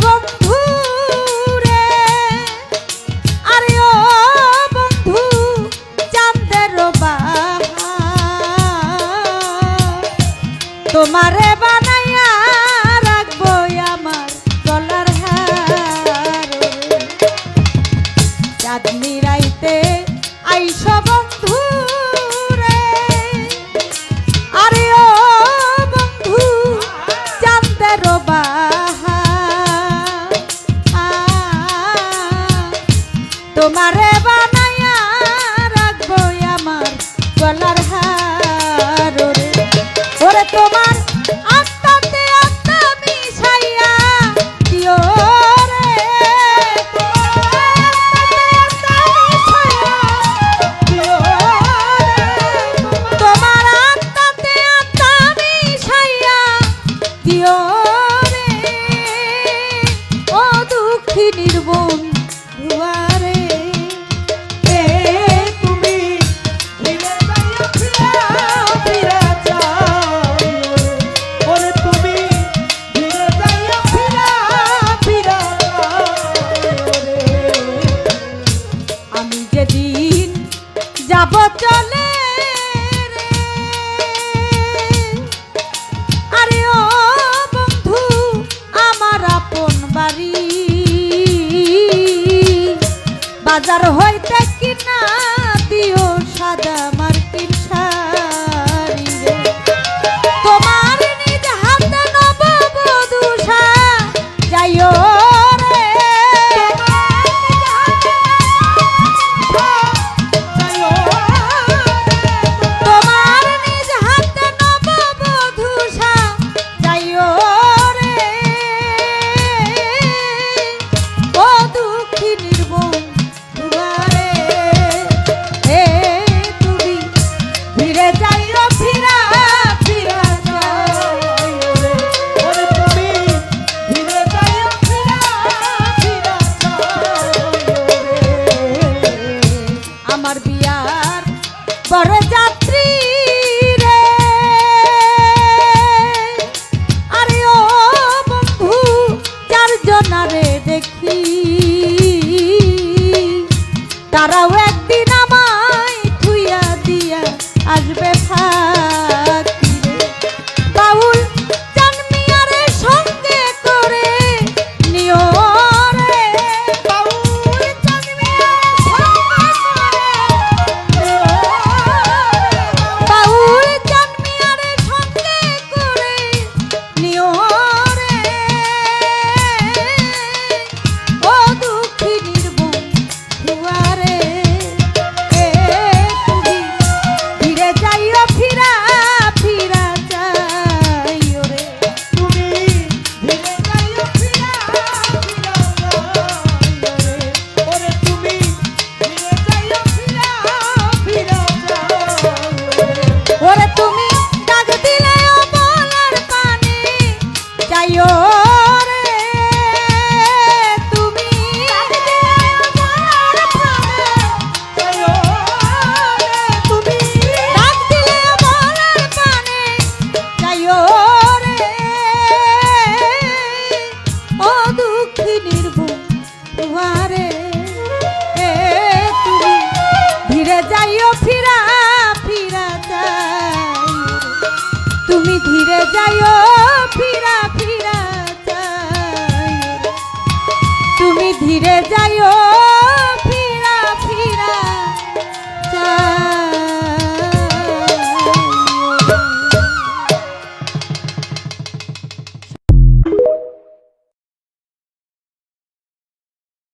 বন্ধু রে, আরে ও বন্ধু চাঁদের বাহার, তোমারে বানাইয়া রাখবো আমার গলার হার। চাঁদনি রাইতে আইস বন্ধু রে, আরে ও বন্ধু চাঁদের বাহার, তোমারে বানাইয়া রাখবো আমার গলার হার। ওরে তোমার আত্মাতে আত্মা মিশাইয়া দিও রে, তোমার আত্মাতে আত্মা মিশাইয়া দিও রে, ও দুঃখিনীর বন্ধুয়ারে। যেদিন যাব চলে রে, আরে ও বন্ধু আমার আপন বাড়ি, বাজার হইতে কিনা দিও সাদা মার্কিন শাড়ি রে, তোমার নিজ হাতে নববধূ যাইও বরযাত্রী রে, আরে ও বন্ধু চারজনারে দেখি, তারাও একদিন আমায় থুইয়া দিয়া আসবে ফাঁকি রে, বাউল চানমিয়ারে সঙ্গে করে নিও রে, বাউল চানমিয়ারে সঙ্গে ধীরে যাইও ফিরা ফিরা যাই, তুমি ধীরে যাইও।